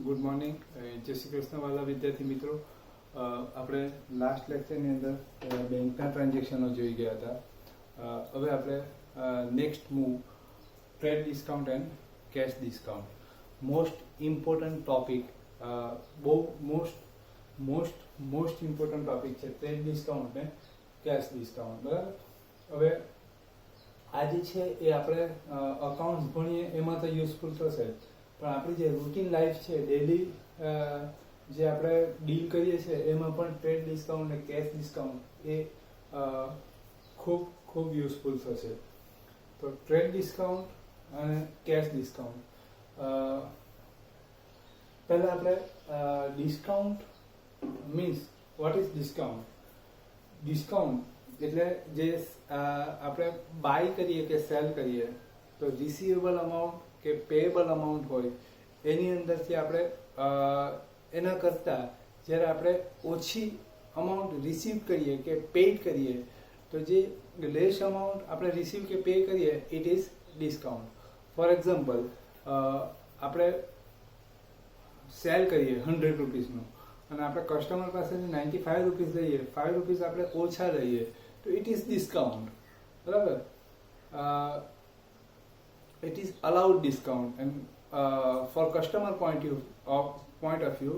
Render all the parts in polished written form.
Good morning. જય શ્રી કૃષ્ણ વાલા વિદ્યાર્થી મિત્રો. આપણે લાસ્ટ લેક્ચરની અંદર બેંકના ટ્રાન્ઝેક્શનો જોઈ ગયા હતા. હવે આપણે next move trade discount and cash discount. Most important topic, બહુ મોસ્ટ ઇમ્પોર્ટન્ટ ટોપિક છે ટ્રેડ ડિસ્કાઉન્ટ ને કેશ ડિસ્કાઉન્ટ. બરાબર. હવે આ જે છે એ આપણે અકાઉન્ટ્સ ભણીએ એમાં તો યુઝફુલ થશે, પણ આપણી જે રૂટીન લાઈફ છે, ડેલી જે આપણે ડીલ કરીએ છીએ એમાં પણ ટ્રેડ ડિસ્કાઉન્ટ અને કેશ ડિસ્કાઉન્ટ એ ખૂબ યુઝફુલ થશે. તો ટ્રેડ ડિસ્કાઉન્ટ અને કેશ ડિસ્કાઉન્ટ, પહેલાં આપણે discount means what is discount. Discount એટલે જે આપણે બાય કરીએ કે સેલ કરીએ તો રિસીવેબલ અમાઉન્ટ કે પેએબલ અમાઉન્ટ હોય એની અંદરથી આપણે એના કરતાં જ્યારે આપણે ઓછી અમાઉન્ટ રિસીવ કરીએ કે પેડ કરીએ તો જે લેસ અમાઉન્ટ આપણે રિસીવ કે પે કરીએ it is discount. For example, આપણે સેલ કરીએ 100 રૂપીસનું અને આપણે કસ્ટમર પાસેથી 95 રૂપીસ લઈએ, 5 રૂપીસ આપણે ઓછા લઈએ તો ઇટ ઇઝ ડિસ્કાઉન્ટ. બરાબર. It is allowed discount and for customer point of view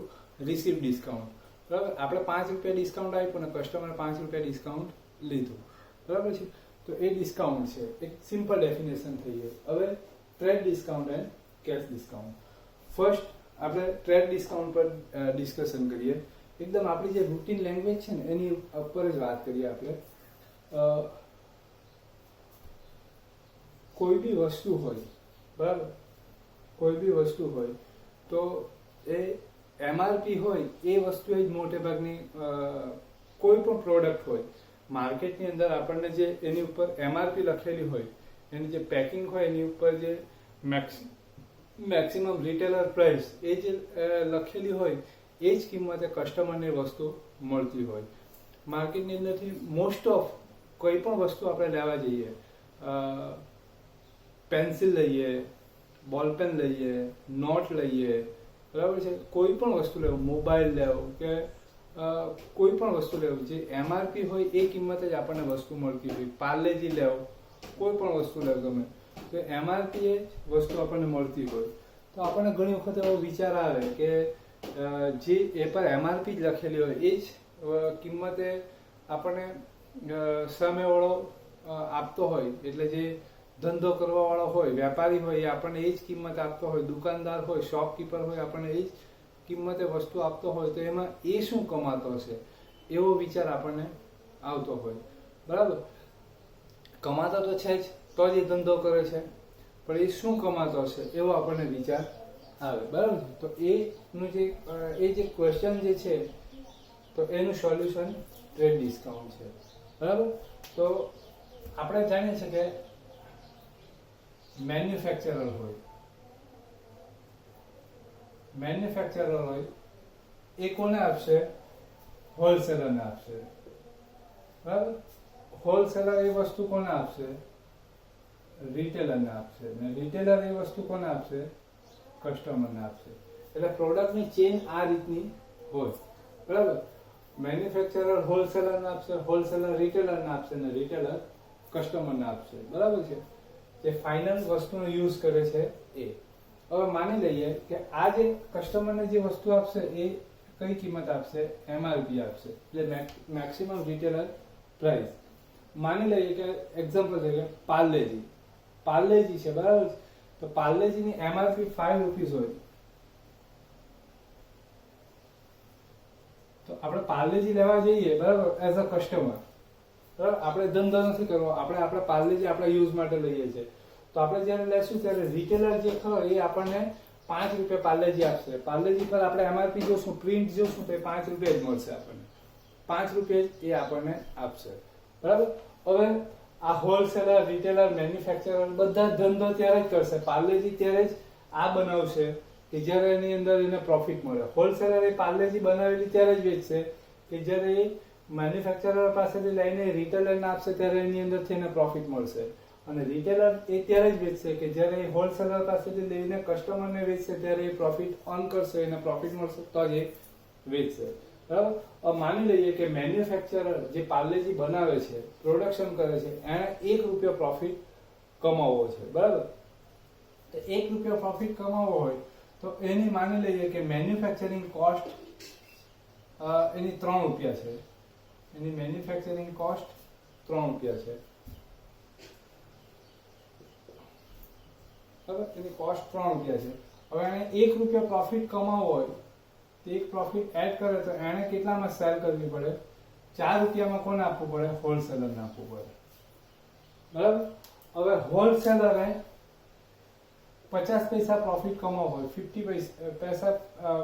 receive discount. બરાબર. આપણે 5 રૂપિયા ડિસ્કાઉન્ટ આપ્યું અને કસ્ટમરે 5 રૂપિયા ડિસ્કાઉન્ટ લીધું. બરાબર છે. તો એ ડિસ્કાઉન્ટ છે. એક સિમ્પલ ડેફિનેશન થઈ ગઈ. હવે trade discount and cash discount. First આપણે ટ્રેડ ડિસ્કાઉન્ટ પર ડિસ્કશન કરીએ. એકદમ આપણી જે રૂટીન લેંગ્વેજ છે ને એની ઉપર જ વાત કરીએ આપણે. કોઈ બી વસ્તુ હોય, બરાબર, કોઈ બી વસ્તુ હોય તો એ એમઆરપી હોય એ વસ્તુ જ મોટે ભાગની કોઈ પણ પ્રોડક્ટ હોય માર્કેટની અંદર આપણને જે એની ઉપર એમઆરપી લખેલી હોય એની જે પેકિંગ હોય એની ઉપર જે મેક્સિમમ રિટેલર પ્રાઇસ એ જે લખેલી હોય એ જ કિંમતે કસ્ટમરને વસ્તુ મળતી હોય. માર્કેટની અંદરથી મોસ્ટ ઓફ કોઈ પણ વસ્તુ આપણે લેવા જઈએ, પેન્સિલ લઈએ, બોલપેન લઈએ, નોટ લઈએ, બરાબર છે, કોઈ પણ વસ્તુ લેવું, મોબાઈલ લેવું કે કોઈ પણ વસ્તુ લેવું, જે એમઆરપી હોય એ કિંમતે જ આપણને વસ્તુ મળતી હોય. પાર્લેજી લેવું, કોઈ પણ વસ્તુ લેવું ગમે તો એમઆરપી એ વસ્તુ આપણને મળતી હોય તો આપણને ઘણી વખત એવો વિચાર આવે કે જે એ પર એમઆરપી જ લખેલી હોય એ જ કિંમતે આપણને સામેવાળો આપતો હોય, એટલે જે ધંધો કરવા વાળો હોય, વેપારી હોય, એ આપણને એ જ કિંમત આપતો હોય, દુકાનદાર હોય, શોપકીપર હોય, આપણને એ જ કિંમતે વસ્તુ આપતો હોય તો એમાં એ શું કમાતો હશે એવો વિચાર આપણને આવતો હોય. બરાબર. કમાતો તો છે જ, તો જ એ ધંધો કરે છે, પણ એ શું કમાતો હશે એવો આપણને વિચાર આવે. બરાબર. તો એ જે ક્વેશ્ચન જે છે તો એનું સોલ્યુશન ટ્રેડ ડિસ્કાઉન્ટ છે. બરાબર. તો આપણે જાણીએ છીએ કે મેન્યુફેક્ચરર હોય એ કોને આપશે? હોલસેલરને આપશે. બરાબર. હોલસેલર એ વસ્તુ કોને આપશે? રિટેલરને આપશે. અને રિટેલર એ વસ્તુ કોને આપશે? કસ્ટમરને આપશે. એટલે પ્રોડક્ટની ચેઇન આ રીતની હોય. બરાબર. મેન્યુફેક્ચરર હોલસેલરને આપશે, હોલસેલર રિટેલરને આપશે અને રિટેલર કસ્ટમરને આપશે. બરાબર છે. જે ફાઇનલ વસ્તુનો યુઝ કરે છે એ. હવે માની લઈએ કે આ જે કસ્ટમરને જે વસ્તુ આપશે એ કઈ કિંમત આપશે? એમઆરપી આપશે, એટલે મેક્સિમમ રિટેલર પ્રાઇસ. માની લઈએ કે એક્ઝામ્પલ છે કે પાર્લેજી છે. બરાબર. તો પાર્લેજીની એમઆરપી 5 રૂપીસ હોય તો આપણે પાર્લેજી લેવા જઈએ, બરાબર, એઝ અ કસ્ટમર. બરાબર. આપણે ધંધો નથી કરવો, આપણે પાર્લેજી આપણા યુઝ માટે લઈએ છીએ. તો આપણે જ્યારે લેશું ત્યારે રિટેલર જે ખરો એ આપણને 5 રૂપિયા પાર્લેજી આપશે. પાર્લેજી પર આપણે એમઆરપી જોશું, પ્રિન્ટ જોશું તો એ 5 રૂપિયા જ મળશે આપણને. 5 રૂપિયા જ એ આપણને આપશે. બરાબર. હવે આ હોલસેલર, રિટેલર, મેન્યુફેક્ચરર બધા ધંધો ત્યારે જ કરશે, પાર્લેજી ત્યારે જ આ બનાવશે કે જ્યારે એની અંદર એને પ્રોફિટ મળે. હોલસેલર એ પાર્લેજી બનાવેલી ત્યારે જ વેચશે કે જ્યારે એ મેન્યુફેક્ચરર પાસેથી લઈને રિટેલરને આપશે ત્યારે એની અંદરથી એને પ્રોફિટ મળશે. અને રિટેલર એ ત્યારે જ વેચશે કે જ્યારે એ હોલસેલર પાસેથી લઈને કસ્ટમરને વેચશે ત્યારે એ પ્રોફિટ અર્ન કરશે અને પ્રોફિટ મળશે તો જ એ વેચશે. બરાબર. હવે માની લઈએ કે મેન્યુફેક્ચરર જે પાર્લેજી બનાવે છે, પ્રોડક્શન કરે છે, એને ₹1 પ્રોફિટ કમાવવો છે. બરાબર. તો ₹1 પ્રોફિટ કમાવવો હોય તો એની માની લઈએ કે મેન્યુફેક્ચરિંગ કોસ્ટ એની ₹3 છે. એની મેન્યુફેક્ચરિંગ કોસ્ટ ₹3 છે. બરાબર. એની કોસ્ટ ₹3 છે. હવે એને ₹1 પ્રોફિટ કમાવવો હોય તો એક પ્રોફિટ એડ કરે તો એને કેટલામાં સેલ કરવી પડે? ₹4 કોને આપવું પડે? હોલસેલરને આપવું પડે. બરાબર. હવે હોલસેલરે 50 પૈસા પ્રોફિટ કમાવવો હોય, 50 પૈસા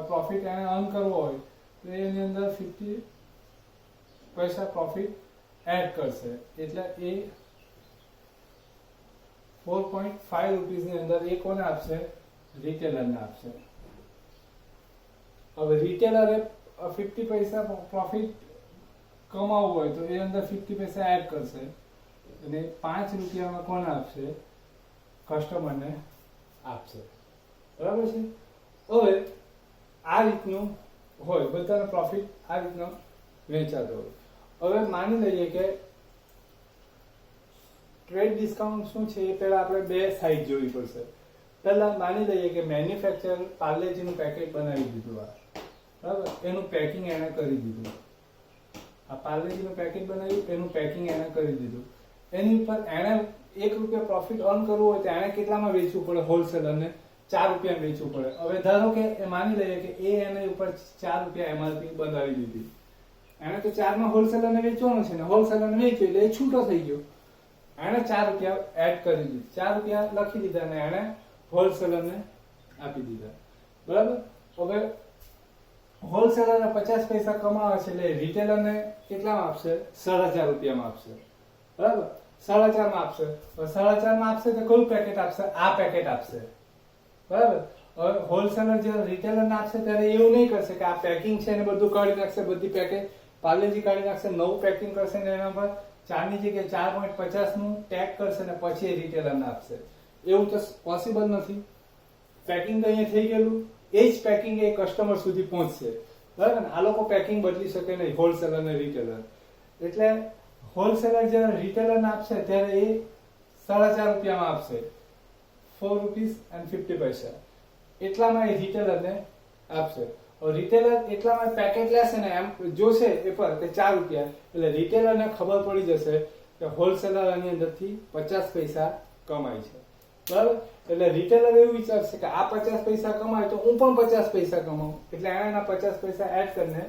પ્રોફિટ એને અર્ન કરવો હોય તો એની અંદર 50 પૈસા પ્રોફિટ એડ કરશે એટલે એ 4.5 રૂપીસની અંદર એ કોને આપશે? રિટેલરને આપશે. હવે રિટેલરે 50 પૈસા પ્રોફિટ કમાવવું હોય તો એ અંદર 50 પૈસા એડ કરશે અને ₹5 કોને આપશે? કસ્ટમરને આપશે. બરાબર છે. હવે આ રીતનું હોય, બધાનો પ્રોફિટ આ રીતનો વેચાતો હોય. હવે માની લઈએ કે ટ્રેડ ડિસ્કાઉન્ટ શું છે એ પહેલા આપણે બે સાઈડ જોવી પડશે. પહેલા માની લઈએ કે મેન્યુફેક્ચરર પાર્લેજીનું પેકેટ બનાવી દીધું, બરાબર. એનું પેકિંગ એને કરી દીધું. આ પાર્લેજીનું પેકેટ બનાવ્યું, એનું પેકિંગ એને કરી દીધું. એની ઉપર એને ₹1 પ્રોફિટ અર્ન કરવું હોય તો એને કેટલામાં વેચવું પડે? હોલસેલરને ₹4 વેચવું પડે. હવે ધારો કે માની લઈએ કે એ એને ઉપર ₹4 એમઆરપી બનાવી દીધી. એને તો 4 હોલસેલરને વેચવાનું છે ને, હોલસેલરને વેચ્યું એટલે એ છૂટો થઈ ગયો. એને ₹4 એડ કરી દીધું, ₹4 લખી દીધા અને એને હોલસેલરને આપી દીધા. બરાબર. હવે હોલસેલરને 50 પૈસા કમાવે છે એટલે રિટેલરને કેટલામાં આપશે? ₹4.5 આપશે. બરાબર. 4.5 આપશે. હવે 4.5 આપશે તો કયું પેકેટ આપશે? આ પેકેટ આપશે. બરાબર. હવે હોલસેલર જ્યારે રિટેલરને આપશે ત્યારે એવું નહીં કરશે કે આ પેકિંગ છે એને બધું કાઢી નાખશે, બધી પેકેટ પાર્લેજી કાઢી નાખશે, નવું પેકિંગ કરશે ને એના પર 4 ની જગ્યાએ 4.50 નું ટેગ કરશે ને પછી એ રિટેલરને આપશે. એવું તો પોસિબલ નથી. પેકિંગ તો અહીંયા થઈ ગયેલું, એ જ પેકિંગ એ કસ્ટમર સુધી પહોંચશે. બરાબર ને. આ લોકો પેકિંગ બદલી શકે નહીં, હોલસેલર અને રિટેલર. એટલે હોલસેલર જ્યારે રિટેલરને આપશે ત્યારે એ ₹4.5 આપશે, ₹4.50 એટલામાં એ રિટેલરને આપશે. રિટેલર એટલામાં પેકેટ લેશે ને એમ જોશે એ પર કે ₹4 એટલે રિટેલરને ખબર પડી જશે કે હોલસેલર આની અંદરથી 50 પૈસા કમાય છે. બરાબર. એટલે રિટેલર એવું વિચારશે કે આ 50 પૈસા કમાય તો હું પણ 50 પૈસા કમાઉં એટલે એના 50 પૈસા એડ કરીને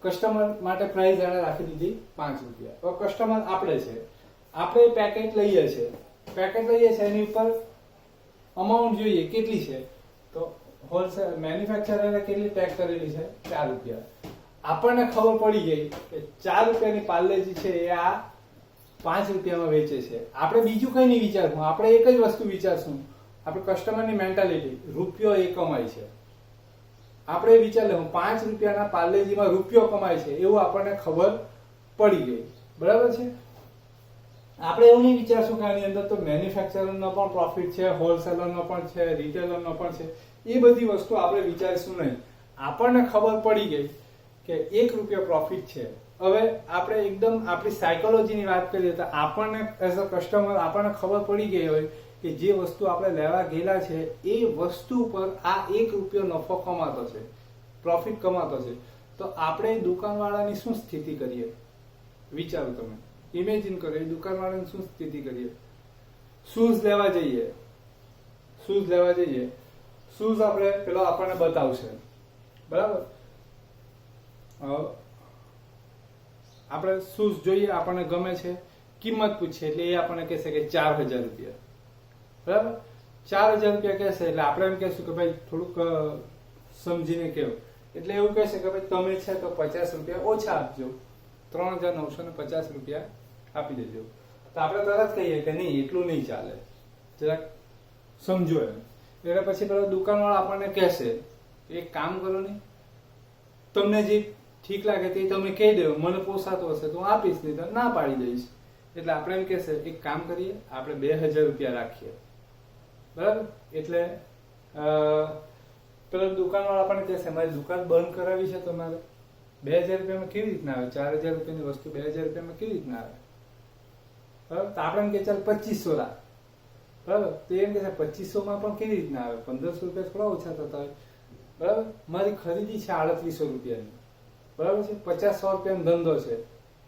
કસ્ટમર માટે પ્રાઇસ એને રાખી દીધી ₹5. હવે કસ્ટમર આપણે છે, આપણે પેકેટ લઈએ છીએ, એની ઉપર અમાઉન્ટ જોઈએ કેટલી છે તો હોલસેલ મેન્યુફેક્ચરરે કેટલી ટેગ કરેલી છે? ₹4. આપણને ખબર પડી ગઈ કે ₹4 ની પાર્લેજી છે એ આ ₹5 વેચે છે. આપણે બીજું કઈ નહીં વિચારવું, આપણે એક જ વસ્તુ વિચારશું, આપણે કસ્ટમરની મેન્ટાલિટી, રૂપિયો એ કમાય છે. આપણે વિચાર લેવું ₹5 ના પાર્લેજીમાં રૂપિયો કમાય છે એવું આપણને ખબર પડી ગઈ. બરાબર છે. આપણે એવું નહીં વિચારશું કે આની અંદર તો મેન્યુફેક્ચરરનો પણ પ્રોફિટ છે, હોલસેલરનો પણ છે, રિટેલરનો પણ છે. એ બધી વસ્તુ આપણે વિચારીશું નહીં. આપણને ખબર પડી ગઈ કે ₹1 પ્રોફિટ છે. હવે આપણે એકદમ આપણી સાયકોલોજીની વાત કરીએ તો આપણને એઝ અ કસ્ટમર આપણને ખબર પડી ગઈ હોય કે જે વસ્તુ આપણે લેવા ગયેલા છે એ વસ્તુ પર આ ₹1 નફો કમાતો છે, પ્રોફિટ કમાતો છે, તો આપણે દુકાનવાળાની શું સ્થિતિ કરીએ? વિચારો તમે, ઇમેજિન કરો એ દુકાનવાળાની શું સ્થિતિ કરીએ? શૂઝ લેવા જઈએ, શૂઝ આપણે પેલો આપણને બતાવશે. બરાબર. આપણે શૂઝ જોઈએ, આપણને ગમે છે, કિંમત પૂછીએ એટલે એ આપણને કહેશે કે ₹4000. બરાબર. ₹4000 કહેશે એટલે આપણે એમ કહેશું કે ભાઈ થોડુંક સમજીને કહેવું. એટલે એવું કહેશે કે ભાઈ તમે છે તો ₹50 ઓછા આપજો, ₹3950 આપી દેજો. તો આપણે તરત કહીએ કે નહીં એટલું નહીં ચાલે, જરાક સમજો એમ. એટલે પછી પેલો દુકાનવાળા આપણને કહેશે એક કામ કરો ને, તમને જે ઠીક લાગે તે તમે કહી દો, મને પોસાતો હશે તો હું આપીશ, નહીં તો ના પાડી દઈશ. એટલે આપણે એમ કહેશે એક કામ કરીએ, આપણે 2000 રૂપિયા રાખીએ, બરાબર. એટલે પેલો દુકાનવાળો આપણને કહેશે મારી દુકાન બંધ કરાવી છે, તો મારે 2000 રૂપિયામાં કેવી રીતના આવે? 4000 રૂપિયાની વસ્તુ 2000 રૂપિયામાં કેવી રીતના આવે? બરાબર. તો આપણે એમ કે ચાલ 2500 રાખ, બરાબર. તો એમ કે 2500 માં પણ કેવી રીતના આવે? 1500 રૂપિયા થોડા ઓછા થતા હોય, બરાબર. મારી ખરીદી છે 3800 રૂપિયાની, બરાબર છે, 50-100 રૂપિયાનો ધંધો છે,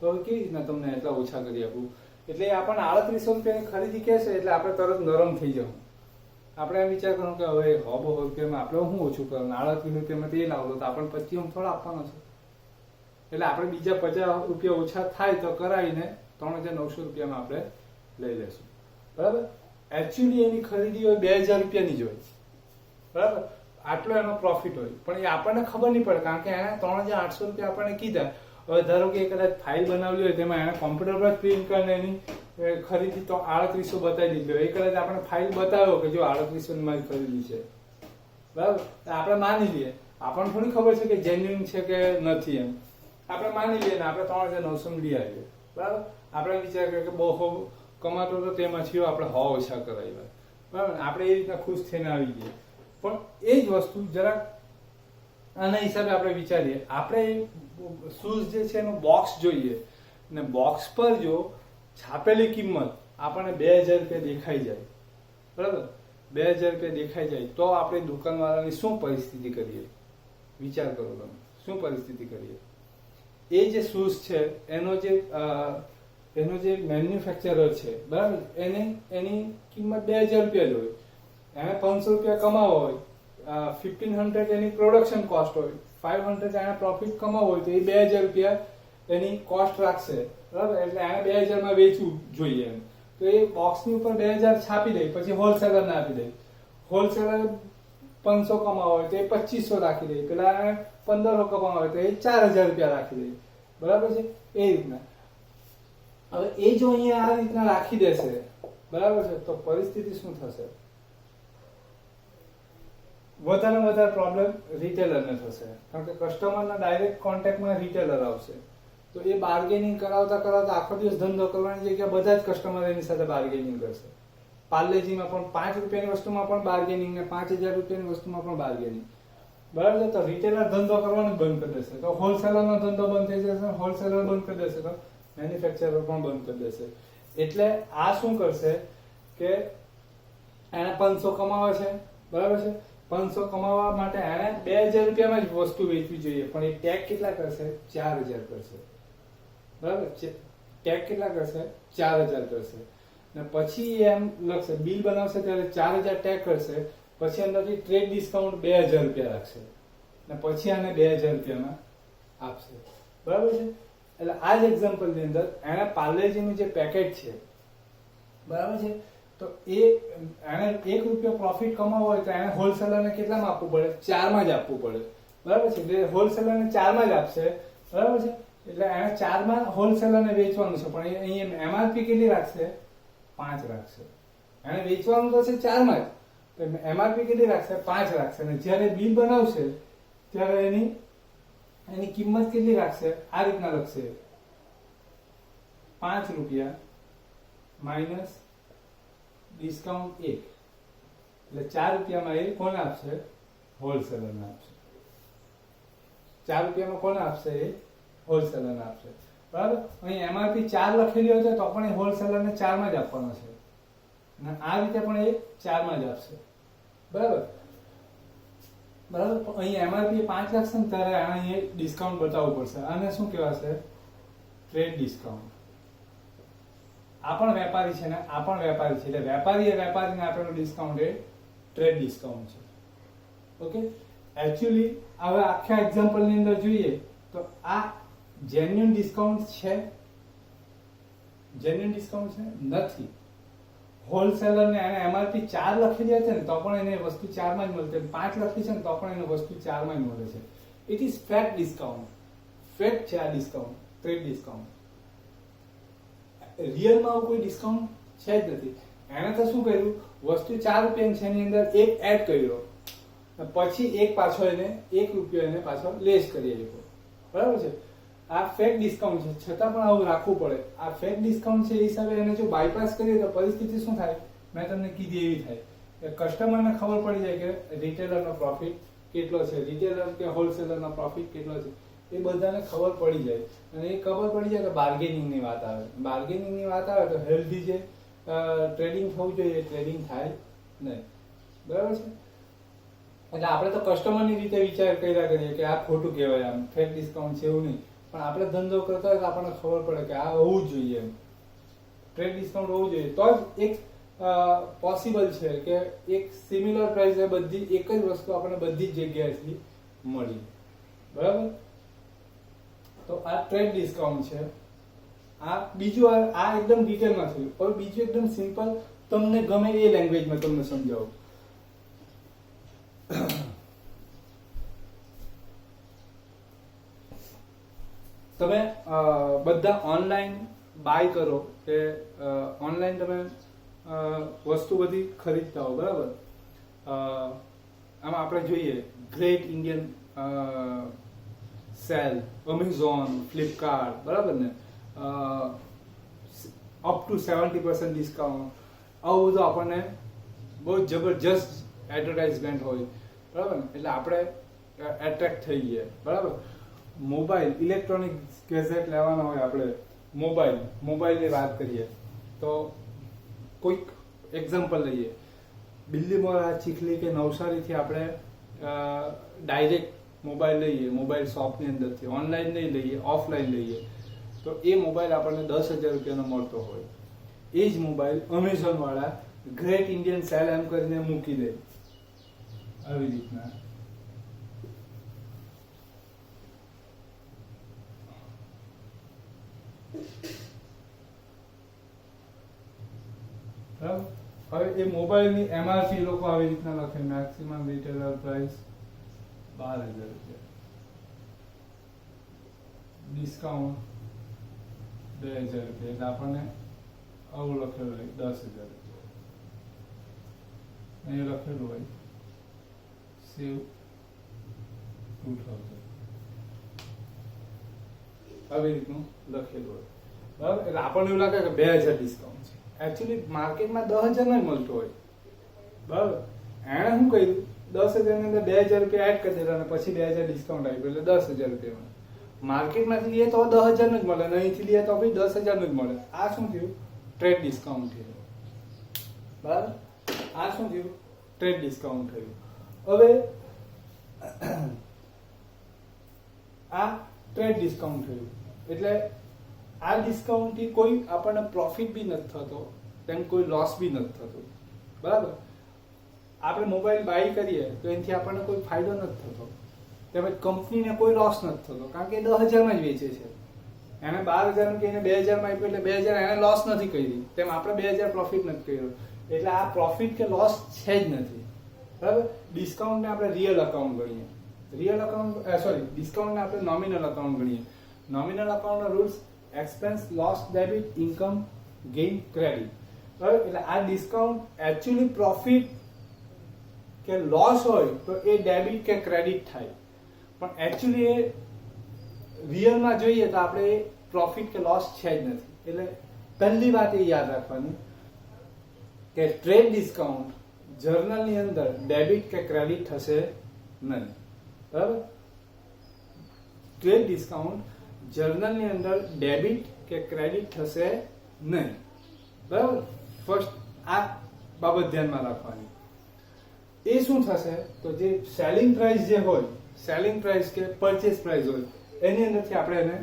તો હવે કેવી રીતના તમને એટલા ઓછા કરી આપું? એટલે આપણને 3800 રૂપિયાની ખરીદી કહેશે એટલે આપણે તરત નરમ થઈ જવું. આપણે એમ વિચાર કરવું કે હવે 100-200 રૂપિયામાં આપણે શું ઓછું કરવાનું? 38 રૂપિયામાં તે લાવલો તો આપણને 25 થોડા આપવાનો છે. એટલે આપણે બીજા 50 રૂપિયા ઓછા થાય તો કરાવીને 3900 રૂપિયામાં આપણે લઈ લેશું, બરાબર. એકચ્યુઅલી એની ખરીદી હોય 2000 રૂપિયાની જ હોય, બરાબર. આટલો એનો પ્રોફિટ હોય, પણ એ આપણને ખબર નહીં પડે કારણ કે એને 3800 રૂપિયા આપણને કીધા. હવે ધારો કે કદાચ ફાઇલ બનાવલી હોય તેમાં એને કોમ્પ્યુટર પર પ્રિન્ટ કરીને એની ખરીદી તો 3800 બતાવી દીધી હોય. એ કદાચ આપણે ફાઇલ બતાવ્યો કે જો 3800 ની મારી ખરીદી છે, બરાબર. આપણે માની લઈએ, આપણને થોડી ખબર છે કે જેન્યુઇન છે કે નથી, એમ આપણે માની લઈએ ને આપણે 3900 લઈ આવીએ, બરાબર. આપણે વિચાર કરીએ કે બહુ કમાતો તો તેમાંથી આપણે 100 ઓછા કરાવ્યા, બરાબર. આપણે એ રીતના ખુશ થઈને આવી જઈએ. પણ એ જ વસ્તુ જરાક આના હિસાબે આપણે વિચારીએ. આપણે શૂઝ જે છે એનું બોક્સ જોઈએ ને બોક્સ પર જો છાપેલી કિંમત આપણને 2000 રૂપિયા દેખાઈ જાય, બરાબર. 2000 રૂપિયા દેખાઈ જાય તો આપણે દુકાનવાળાની શું પરિસ્થિતિ કરીએ? વિચાર કરો તમે, શું પરિસ્થિતિ કરીએ? એ જે શૂઝ છે એનો જે મેન્યુફેક્ચરર છે, બરાબર, એની કિંમત 2000 રૂપિયા જ હોય. એને 500 રૂપિયા કમાવો હોય, 1500 એની પ્રોડક્શન કોસ્ટ હોય, 500 એને પ્રોફિટ કમાવો હોય તો એ 2000 રૂપિયા એની કોસ્ટ રાખશે, બરાબર. એટલે એને 2000 માં વેચવું જોઈએ એમ. તો એ બોક્સની ઉપર 2000 છાપી દે, પછી હોલસેલરને આપી દે. હોલસેલર 500 કમાવો હોય તો એ 2500 રાખી દે, પેલા 1500 કમાવો હોય તો એ 4000 રૂપિયા રાખી દે, બરાબર છે. એ રીતના હવે એ જો અહીંયા આ રીતના રાખી દેશે, બરાબર છે, તો પરિસ્થિતિ શું થશે? વધારે વધારે પ્રોબ્લેમ રિટેલરને થશે, કારણ કે કસ્ટમરના ડાયરેક્ટ કોન્ટેક્ટમાં રિટેલર આવશે. તો એ બાર્ગેનિંગ કરાવતા કરાવતા આખો દિવસ ધંધો કરવાની જગ્યાએ બધા જ કસ્ટમર એની સાથે બાર્ગેનિંગ કરશે. પાર્લેજીમાં પણ 5 રૂપિયાની વસ્તુમાં પણ બાર્ગેનિંગ ને 5000 રૂપિયાની વસ્તુમાં પણ બાર્ગેનિંગ, બરાબર છે. તો રિટેલર ધંધો કરવાનું બંધ કરી દેશે, તો હોલસેલરનો ધંધો બંધ થઈ જશે. હોલસેલર બંધ કરી દેશે તો મેન્યુફેક્ચરર પણ બંધ કરી દેશે. એટલે આ શું કરશે કે એને 500 કમાવે છે, બરાબર છે. 500 કમાવા માટે એને 2000 રૂપિયામાં જ વસ્તુ વેચવી જોઈએ, પણ એ ટેગ કેટલા કરશે? 4000 કરશે, બરાબર. ટેગ કેટલા કરશે? 4000 કરશે. ને પછી એમ લખશે, બિલ બનાવશે ત્યારે 4000 ટેગ કરશે, પછી અંદરથી ટ્રેડ ડિસ્કાઉન્ટ 2000 રૂપિયા રાખશે ને પછી આને 2000 રૂપિયામાં આપશે, બરાબર છે. એટલે આ જ એક્ઝામ્પલની અંદર એને પાર્લેજીનું જે પેકેટ છે, બરાબર છે, તો એને 1 રૂપિયો પ્રોફિટ કમાવો હોય તો એને હોલસેલરને કેટલામાં આપવું પડે? 4 માં જ આપવું પડે, બરાબર છે. એટલે હોલસેલરને 4 માં જ આપશે, બરાબર છે. એટલે એને 4 માં હોલસેલરને વેચવાનું છે, પણ અહીંયા એમઆરપી કેટલી રાખશે? 5 રાખશે. એને વેચવાનું તો છે 4 માં જ, એમઆરપી કેટલી રાખશે? 5 રાખશે. અને જ્યારે બિલ બનાવશે ત્યારે એની કિંમત કેટલી રાખશે? આ રીતના લખશે, 5 રૂપિયા માઇનસ ડિસ્કાઉન્ટ 1, એટલે 4 રૂપિયામાં એ કોને આપશે? હોલસેલરને આપશે. 4 રૂપિયામાં કોને આપશે? એ હોલસેલરને આપશે, બરાબર. અહીં એમઆરપી 4 લખેલી હોય તો પણ એ હોલસેલરને 4 માં જ આપવાનો છે, અને આ રીતે પણ એ 4 માં જ આપશે, બરાબર. બરાબર. અહીં એમઆરપી 5 લખશે ને ત્યારે અહીંયા ડિસ્કાઉન્ટ બતાવવું પડશે. આને શું કહેવાશે? Trade discount. આ પણ વેપારી છે ને આ પણ વેપારી છે, એટલે વેપારીને આપેલું ડિસ્કાઉન્ટ એ ટ્રેડ ડિસ્કાઉન્ટ છે, ઓકે. એકચ્યુઅલી હવે આખા એક્ઝામ્પલની અંદર જોઈએ તો આ જેન્યુઇન ડિસ્કાઉન્ટ છે? જેન્યુઇન ડિસ્કાઉન્ટ છે? નથી. હોલસેલરને એને એમઆરપી 4 લખેલી હતી ને તો પણ એને વસ્તુ 4 માં જ મળતી, 5 લખી છે ને તો પણ એને વસ્તુ 4 માં જ મળે છે. It is fake discount. Fake છે આ ડિસ્કાઉન્ટ, ટ્રેડ ડિસ્કાઉન્ટ. રિયલમાં આવું કોઈ ડિસ્કાઉન્ટ છે જ નથી. એને તો શું કર્યું? વસ્તુ 4 રૂપિયાની છે એની અંદર 1 એડ કર્યો, પછી 1 પાછો એને 1 રૂપિયો એને પાછો લેસ કરી આપ્યો, બરાબર છે. આ ફેક ડિસ્કાઉન્ટ છે છતાં પણ આવું રાખવું પડે. આ ફેક ડિસ્કાઉન્ટ છે એ હિસાબે એને જો બાયપાસ કરીએ તો પરિસ્થિતિ શું થાય, મેં તમને કીધી એવી થાય કે કસ્ટમરને ખબર પડી જાય કે રિટેલરનો પ્રોફિટ કેટલો છે, રિટેલર કે હોલસેલરનો પ્રોફિટ કેટલો છે, એ બધાને ખબર પડી જાય. અને એ ખબર પડી જાય તો બાર્ગેનિંગની વાત આવે. બાર્ગેનિંગની વાત આવે તો હેલ્ધી જે ટ્રેડિંગ થવું જોઈએ એ ટ્રેડિંગ થાય નહીં. બરાબર છે. એટલે આપણે તો કસ્ટમરની રીતે વિચાર કર્યા કરીએ કે આ ખોટું કહેવાય, આમ ફેક ડિસ્કાઉન્ટ છે એવું નહીં, પણ આપણે ધંધો કરતા હોય તો આપણને ખબર પડે કે આ હોવું જોઈએ, એમ ટ્રેડ ડિસ્કાઉન્ટ હોવું જોઈએ. તો જ એક પોસિબલ છે કે એક સિમિલર પ્રાઇસ બધી એક જ વસ્તુ આપણને બધી જ જગ્યાએથી મળી. બરાબર. તો આ ટ્રેડ ડિસ્કાઉન્ટ છે. આ બીજું આ એકદમ ડિટેલમાં થયું. હવે બીજું એકદમ સિમ્પલ, તમને ગમે એ લેંગ્વેજમાં તમને સમજાવું. તમે બધા ઓનલાઈન બાય કરો કે ઓનલાઈન તમે વસ્તુ બધી ખરીદતા હો, બરાબર. આમાં આપણે જોઈએ great Indian cell, Amazon, Flipkart, બરાબર ને, અપ ટુ 70% ડિસ્કાઉન્ટ, આવું બધું આપણને બહુ જબરજસ્ત એડવર્ટાઇઝમેન્ટ હોય, બરાબર ને, એટલે આપણે એટ્રેક્ટ થઈ ગયા. બરાબર. મોબાઈલ, ઇલેક્ટ્રોનિક ગેજેટ લેવાના હોય આપણે, મોબાઈલની વાત કરીએ તો કોઈક એક્ઝામ્પલ લઈએ, બિલ્લીમોરા, ચીખલી કે નવસારીથી આપણે ડાયરેક્ટ મોબાઈલ લઈએ, મોબાઈલ શોપની અંદરથી, ઓનલાઈન નહીં લઈએ, ઓફલાઈન લઈએ, તો એ મોબાઈલ આપણને 10,000 રૂપિયાનો મળતો હોય. એ જ મોબાઈલ અમેઝોન વાળા ગ્રેટ ઇન્ડિયન સેલ એમ કરીને મૂકી દે. આવી રીતના હવે એ મોબાઈલની એમઆરપી લોકો આવી રીતના લખે, મેક્સિમમ રિટેલર પ્રાઇસ 12,000 રૂપિયા, ડિસ્કાઉન્ટ 2,000 રૂપિયા, એટલે આપણને આવું લખેલું હોય 10,000 રૂપિયા, અહીંયા લખેલું હોય સેવ 2,000, આવી રીતનું લખેલું હોય. બરાબર. એટલે આપણને એવું લાગે કે 2,000 ડિસ્કાઉન્ટ છે, એકચ્યુઅલી માર્કેટમાં 10,000 નો મળતો હોય. બરાબર. એણે શું કર્યું, 10,000 ની અંદર 2,000 રૂપિયા એડ કરી દીધા અને પછી 2,000 ડિસ્કાઉન્ટ આપ્યું એટલે 10,000 રૂપિયા. માર્કેટમાંથી લઈએ તો 10,000 નું જ મળે, અહીંથી લઈએ તો ભાઈ 10,000 નું જ મળે. આ શું થયું, ટ્રેડ ડિસ્કાઉન્ટ થયું. બરાબર. આ શું થયું, ટ્રેડ ડિસ્કાઉન્ટ થયું. હવે આ ટ્રેડ ડિસ્કાઉન્ટ થયું એટલે આ ડિસ્કાઉન્ટ થી કોઈ આપણને પ્રોફિટ બી નથી થતો, તેમ કોઈ લોસ બી નથી થતો. બરાબર. આપણે મોબાઈલ બાય કરીએ તો એનાથી આપણને કોઈ ફાયદો નથી થતો, તેમજ કંપનીને કોઈ લોસ નથી થતો, કારણ કે 10,000 માં જ વેચે છે. એને 12,000 કે એને 2,000 માં આપ્યું એટલે 2,000 એને લોસ નથી કરી, તેમ આપણે 2,000 પ્રોફિટ નથી કર્યો, એટલે આ પ્રોફિટ કે લોસ છે જ નથી. બરાબર. ડિસ્કાઉન્ટને આપણે રિયલ અકાઉન્ટ ગણીએ, ડિસ્કાઉન્ટને આપણે નોમિનલ અકાઉન્ટ ગણીએ. નોમિનલ અકાઉન્ટના rules expense, loss, debit, income, gain, credit. બરાબર. એટલે આ ડિસ્કાઉન્ટ એકચ્યુઅલી પ્રોફિટ કે લોસ હોય તો એ ડેબિટ કે ક્રેડિટ થાય, પણ એકચ્યુઅલી એ રિયલમાં જોઈએ તો આપણે પ્રોફિટ કે લોસ છે જ નથી. એટલે પહેલી વાત એ યાદ રાખવાની કે ટ્રેડ ડિસ્કાઉન્ટ જર્નલની અંદર ડેબિટ કે ક્રેડિટ થશે નહીં. બરાબર. ટ્રેડ ડિસ્કાઉન્ટ જર્નલની અંદર ડેબિટ કે ક્રેડિટ થશે નહીં. બરાબર. ફર્સ્ટ આ બાબત ધ્યાનમાં રાખવાની. એ શું થશે તો જે સેલિંગ પ્રાઇસ જે હોય, સેલિંગ પ્રાઇસ કે પરચેસ પ્રાઇસ હોય, એની અંદરથી આપણે એને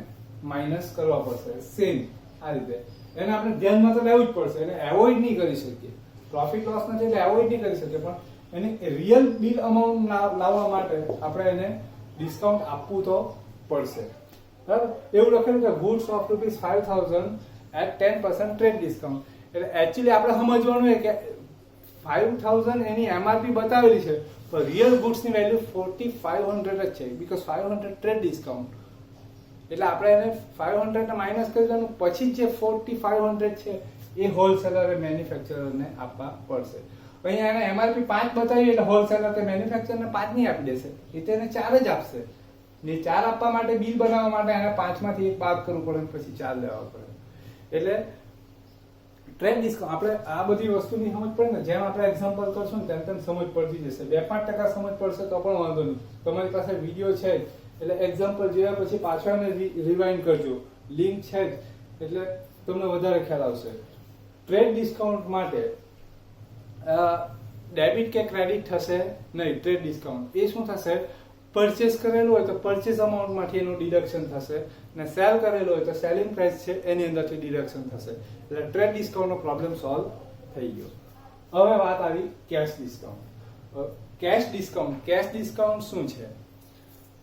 માઇનસ કરવા પડશે. સેમ આ રીતે એને આપણે ધ્યાનમાં તો લેવું જ પડશે, એને એવોઇડ નહીં કરી શકીએ. પ્રોફિટ લોસ નથી એટલે એવોઇડ નહીં કરી શકીએ, પણ એને રિયલ બિલ અમાઉન્ટ લાવવા માટે આપણે એને ડિસ્કાઉન્ટ આપવું તો પડશે. બરાબર. એવું લખેલું કે goods of ₹5,000 at 10% trade discount. એટલે એકચ્યુઅલી આપણે સમજવાનું છે કે 5,000 એની એમઆરપી બતાવેલી છે, પણ રિયલ ગુડ્સની વેલ્યુ 4,500 જ છે, બીકોઝ 500 ટ્રેડ ડિસ્કાઉન્ટ. એટલે આપણે એને 500 ને માઇનસ કરી દેવાનું, પછી જે 4,500 છે એ હોલસેલરે મેન્યુફેક્ચરરને આપવા પડશે. અહીંયા એને એમઆરપી 5 બતાવી એટલે હોલસેલર કે મેન્યુફેક્ચરરને 5 નહીં આપી દેશે, એ તેને 4 જ આપશે. ને 4 આપવા માટે બિલ બનાવવા માટે એને 5 માંથી 1 બાદ કરવું પડે પછી 4 લેવા પડે. એટલે ટ્રેડ ડિસ્કાઉન્ટ આપણે આ બધી વસ્તુની સમજ પડે ને, જેમ આપણે એક્ઝામ્પલ કરશું ને તેમ સમજ પડતી જશે. 2-5% સમજ પડશે તો પણ વાંધો નહીં, તમારી પાસે વિડીયો છે એટલે એક્ઝામ્પલ જોયા પછી પાછળ એને રિવાઇન્ડ કરજો, લિંક છે જ, એટલે તમને વધારે ખ્યાલ આવશે. ટ્રેડ ડિસ્કાઉન્ટ માટે ડેબિટ કે ક્રેડિટ થશે નહીં. ટ્રેડ ડિસ્કાઉન્ટ એ શું થશે, પરચેસ કરેલું હોય તો પરચેસ અમાઉન્ટમાંથી એનું ડિડક્શન થશે, ને સેલ કરેલું હોય તો સેલિંગ પ્રાઇસ છે એની અંદરથી ડિડક્શન થશે. એટલે ટ્રેડ ડિસ્કાઉન્ટનો પ્રોબ્લેમ સોલ્વ થઈ ગયો. હવે વાત આવી કેશ ડિસ્કાઉન્ટ. કેશ ડિસ્કાઉન્ટ શું છે?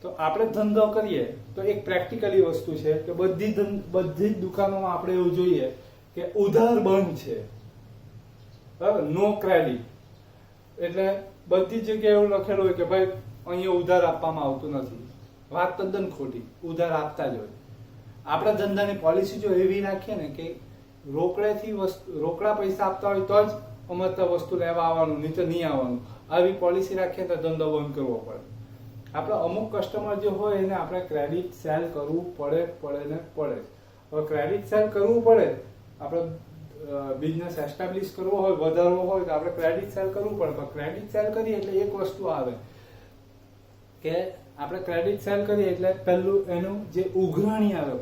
તો આપણે ધંધો કરીએ તો એક પ્રેક્ટિકલી વસ્તુ છે કે બધી જ દુકાનોમાં આપણે એવું જોઈએ કે ઉધાર બંધ છે, બરાબર, નો ક્રેડિટ. એટલે બધી જગ્યાએ એવું લખેલું હોય કે ભાઈ અહીંયા ઉધાર આપવામાં આવતું નથી. વાત તદ્દન ખોટી, ઉધાર આપતા જ હોય. આપણા ધંધાની પોલિસી જો એવી રાખીએ ને કે રોકડા પૈસા આપતા હોય તો જ અમારે વસ્તુ લેવા આવવાનું, નહીં તો નહીં આવવાનું, આવી પોલિસી રાખીએ તો ધંધો બંધ કરવો પડે. આપણે અમુક કસ્ટમર જે હોય એને આપણે ક્રેડિટ સેલ કરવું પડે. હવે ક્રેડિટ સેલ કરવું પડે, આપણે બિઝનેસ એસ્ટાબ્લિશ કરવો હોય, વધારવો હોય તો આપણે ક્રેડિટ સેલ કરવું પડે. પણ ક્રેડિટ સેલ કરીએ એટલે એક વસ્તુ આવે કે આપણે ક્રેડિટ સેલ કરીએ એટલે પહેલું એનું જે ઉઘરાણી આવે,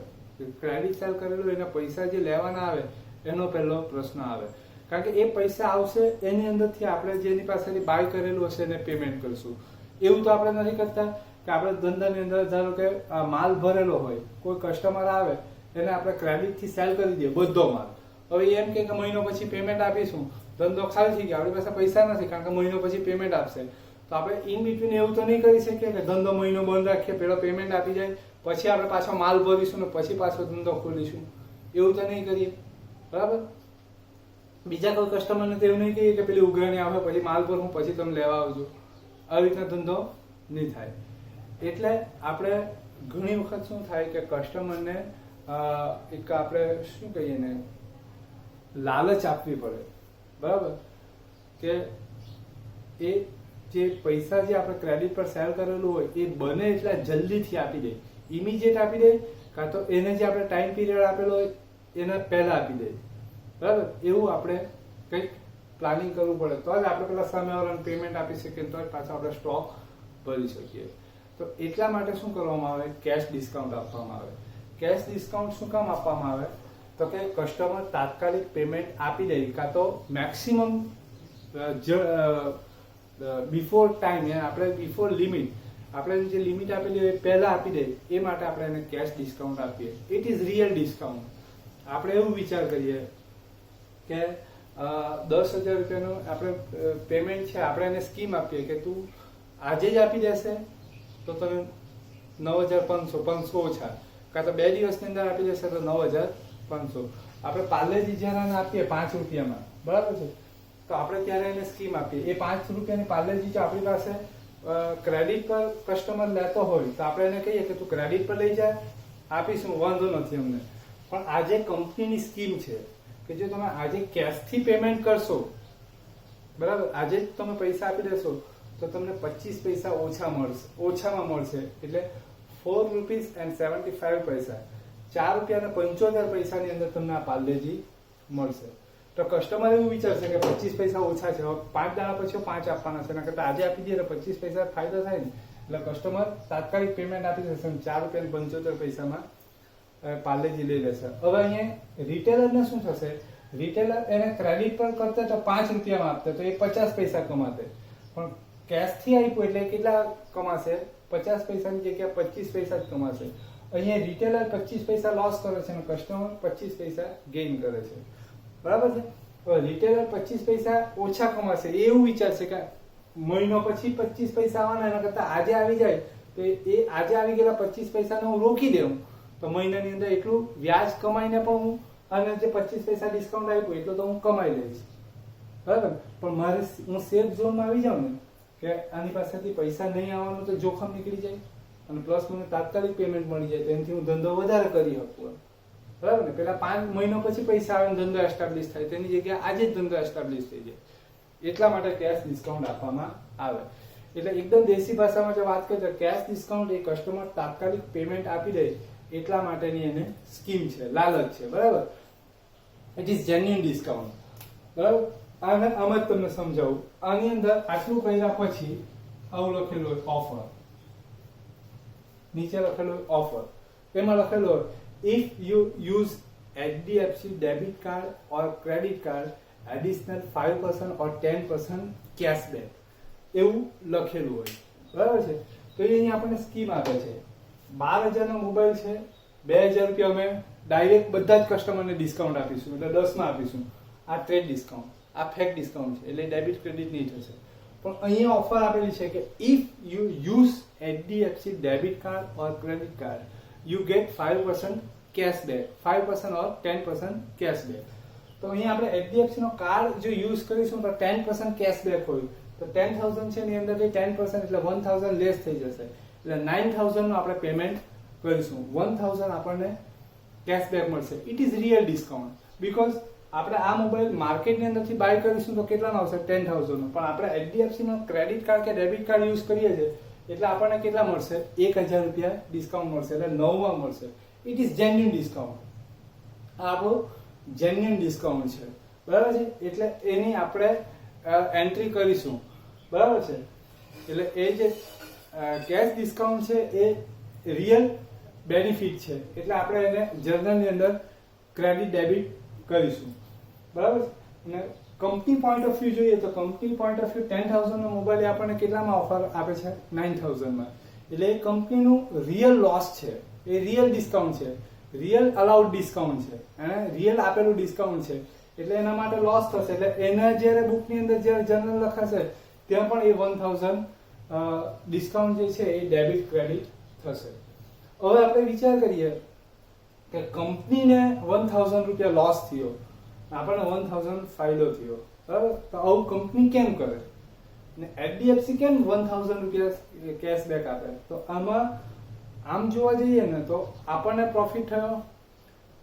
ક્રેડિટ સેલ કરેલું એના પૈસા જે લેવાના આવે એનો પહેલો પ્રશ્ન આવે. કારણ કે એ પૈસા આવશે એની અંદરથી આપણે જેની પાસેથી બાય કરેલું હશે એને પેમેન્ટ કરશું. એવું તો આપણે નથી કરતા કે આપણે ધંધાની અંદર ધારો કે માલ ભરેલો હોય, કોઈ કસ્ટમર આવે એને આપણે ક્રેડિટથી સેલ કરી દઈએ બધો માલ. હવે એમ કે મહિનો પછી પેમેન્ટ આપીશું, ધંધો ખાલી થઈ ગયો, આપણી પાસે પૈસા નથી કારણ કે મહિનો પછી પેમેન્ટ આપશે. તો આપણે ઇન બિટવીન એવું તો નહીં કરી શકીએ કે ધંધો મહિનો બંધ રાખીએ, પેલો પેમેન્ટ આપી જાય, પછી આપણે પાછો માલ ભરીશું ને પછી પાછો ધંધો ખોલીશું. એવું તો નહીં કરીએ, બરાબર. બીજા કોઈ કસ્ટમરને તો એવું નહીં કહીએ કે પેલી ઉઘરાણી આવે પછી માલ ભરું પછી તમે લેવા આવજો. આવી રીતના ધંધો નહીં થાય. એટલે આપણે ઘણી વખત શું થાય કે કસ્ટમરને એક આપણે શું કહીએ ને, લાલચ આપવી પડે, બરાબર, કે એ જે પૈસા જે આપણે ક્રેડિટ પર સેલ કરેલું હોય એ બને એટલા જલ્દીથી આપી દે, ઇમિડિયેટ આપી દે, કાં તો એને જે આપણે ટાઈમ પીરિયડ આપેલો હોય એને પહેલા આપી દે, બરાબર. એવું આપણે કંઈક પ્લાનિંગ કરવું પડે તો જ આપણે પેલા સામેવાળાને પેમેન્ટ આપી શકીએ, તો જ પાછો આપણે સ્ટોક ભરી શકીએ. તો એટલા માટે શું કરવામાં આવે, કેશ ડિસ્કાઉન્ટ આપવામાં આવે. કેશ ડિસ્કાઉન્ટ શું કામ આપવામાં આવે તો કે કસ્ટમર તાત્કાલિક પેમેન્ટ આપી દે, કાં તો મેક્સિમમ બિફોર ટાઈમ, આપણે બિફોર લિમિટ, આપણે જે લિમિટ આપેલી હોય પહેલા આપી દે, એ માટે આપણે એને કેશ ડિસ્કાઉન્ટ આપીએ. It is real discount. આપણે એવું વિચાર કરીએ કે 10,000 રૂપિયાનું આપણે પેમેન્ટ છે, આપણે એને સ્કીમ આપીએ કે તું આજે જ આપી દેશે તો તને 9,500 ઓછા, કાં તો 2 દિવસની અંદર આપી દેશે તો 9,500. આપણે પાર્લેજી જયારે આપીએ 5 રૂપિયામાં, બરાબર છે, તો આપણે ત્યારે એને સ્કીમ આપીએ. એ 5 રૂપિયાની પાર્લેજી જો આપણી પાસે ક્રેડિટ પર કસ્ટમર લેતો હોય તો આપણે એને કહીએ કે તું ક્રેડિટ પર લઈ જા, આપીશું, વાંધો નથી અમને. પણ આજે કંપનીની સ્કીમ છે કે જો તમે આજે કેશથી પેમેન્ટ કરશો, બરાબર, આજે જ તમે પૈસા આપી દેશો તો તમને 25 પૈસા ઓછામાં મળશે. એટલે 4 રૂપીસ એન્ડ 75 પૈસા, 4 રૂપિયા અને 75 પૈસાની અંદર તમને આ પાર્લેજી મળશે. તો કસ્ટમર એવું વિચારશે કે 25 પૈસા ઓછા છે, 5 દાડા પછી 5 આપવાના છે, એના કરતા આજે આપી દઈએ તો 25 પૈસા ફાયદો થાય ને. એટલે કસ્ટમર તાત્કાલિક પેમેન્ટ આપી દેશે, 4 રૂપિયા 75 પૈસામાં પાર્લેજી લઈ લેશે. હવે અહીંયા રિટેલરને શું થશે, રિટેલર એને ક્રેડિટ પર કરતે તો 5 રૂપિયામાં આપતે તો એ 50 પૈસા કમાતે, પણ કેશથી આપ્યું એટલે કેટલા કમાશે, 50 પૈસાની જગ્યાએ 25 પૈસા જ કમાશે. અહીંયા રિટેલર 25 પૈસા લોસ કરે છે અને કસ્ટમર 25 પૈસા ગેઇન કરે છે, બરાબર છે. હવે રિટેલર 25 પૈસા ઓછા કમાશે, એવું વિચારશે કે મહિનો પછી 25 પૈસા આવવાના, એના કરતા આજે આવી જાય તો એ આજે આવી ગયેલા 25 પૈસાને હું રોકી દઉં તો મહિનાની અંદર એટલું વ્યાજ કમાઈને પણ હું અને જે 25 પૈસા ડિસ્કાઉન્ટ આપ્યું એટલું તો હું કમાઈ લઈશ, બરાબર. પણ મારે હું સેફ ઝોનમાં આવી જાઉં ને કે આની પાસેથી પૈસા નહીં આવવાનું તો જોખમ નીકળી જાય અને પ્લસ મને તાત્કાલિક પેમેન્ટ મળી જાય, તેનાથી હું ધંધો વધારે કરી શકું, બરાબર ને. પેલા 5 મહિનો પછી પૈસા આવે ધંધો એસ્ટાબ્લિશ થાય, તેની જગ્યાએ આજે જ ધંધો એસ્ટાબ્લિશ થઈ જાય. એટલા માટે કેશ ડિસ્કાઉન્ટ આપવામાં આવે. એટલે એકદમ દેશી ભાષામાં જો વાત કરીએ તો કેશ ડિસ્કાઉન્ટ એ કસ્ટમર તાત્કાલિક પેમેન્ટ આપી દે એટલા માટેની એને સ્કીમ છે, લાલચ છે, બરાબર. ઇટ ઇઝ જેન્યુઇન ડિસ્કાઉન્ટ, બરાબર. આને આમ જ તમને સમજાવું. આની અંદર આટલું કર્યા પછી આવું લખેલું હોય ઓફર, નીચે લખેલું હોય ઓફર, એમાં લખેલું હોય if you use HDFC debit card or credit card additional 5% or 10% cashback, એવું લખેલું હોય, બરાબર છે. તો એ અહીંયા આપણને સ્કીમ આપે છે. 12,000 નો મોબાઈલ છે, 2,000 રૂપિયા અમે ડાયરેક્ટ બધા જ કસ્ટમરને ડિસ્કાઉન્ટ આપીશું, એટલે 10 માં આપીશું. આ ટ્રેડ ડિસ્કાઉન્ટ, આ ફેક ડિસ્કાઉન્ટ છે, એટલે ડેબિટ ક્રેડિટ નહીં થશે. પણ અહીંયા ઓફર આપેલી છે કે if you use HDFC debit card or credit card you get 5% cashback, 5% or 10% cashback. તો અહીંયા આપણે HDFC નો કાર્ડ જો યુઝ કરીશું તો 10% કેશબેક હોય, તો 10,000 છે એની અંદરથી 10% એટલે 1,000 લેસ થઈ જશે, એટલે 9,000 નું આપણે પેમેન્ટ કરીશું, 1,000 આપણને કેશબેક મળશે. It is real discount, because આપણે આ મોબાઈલ માર્કેટની અંદરથી બાય કરીશું તો કેટલાનો આવશે? 10,000 નો. પણ આપણે HDFC નો ક્રેડિટ કાર્ડ કે ડેબિટ કાર્ડ યુઝ કરીએ છીએ એટલે આપણને કેટલા મળશે? 1,000 રૂપિયા ડિસ્કાઉન્ટ મળશે, એટલે 9 માં મળશે. It is genuine discount. આ આપણું જેન્યુઇન ડિસ્કાઉન્ટ છે, બરાબર છે. એટલે એની આપણે એન્ટ્રી કરીશું, બરાબર છે. એટલે એ જે કેશ ડિસ્કાઉન્ટ છે એ રિયલ બેનિફિટ છે, એટલે આપણે એને જર્નલની અંદર ક્રેડિટ ડેબિટ કરીશું, બરાબર. અને કંપની પોઈન્ટ ઓફ વ્યૂ જોઈએ તો કંપની પોઈન્ટ ઓફ વ્યૂ 10,000 નો મોબાઈલ આપણને કેટલામાં ઓફર આપે છે? 9,000 માં. એટલે એ કંપનીનું રિયલ લોસ છે, એ રિયલ ડિસ્કાઉન્ટ છે, રિયલ અલાઉડ ડિસ્કાઉન્ટ છે, અને રિયલ આપેલું ડિસ્કાઉન્ટ છે, એટલે એના માટે લોસ થશે. એટલે એના જ્યારે બુકની અંદર જ્યારે જર્નલ લખાશે ત્યાં પણ એ 1,000 ડિસ્કાઉન્ટ જે છે એ ડેબિટ ક્રેડિટ થશે. હવે આપણે વિચાર કરીએ કે કંપનીને 1,000 રૂપિયા લોસ થયો, આપણને 1,000 ફાયદો થયો, બરાબર. તો આવું કંપની કેમ કરે ને HDFC કેમ 1,000 રૂપિયા કેશબેક આપે? તો આમાં આમ જોવા જઈએ ને તો આપણને પ્રોફિટ થયો,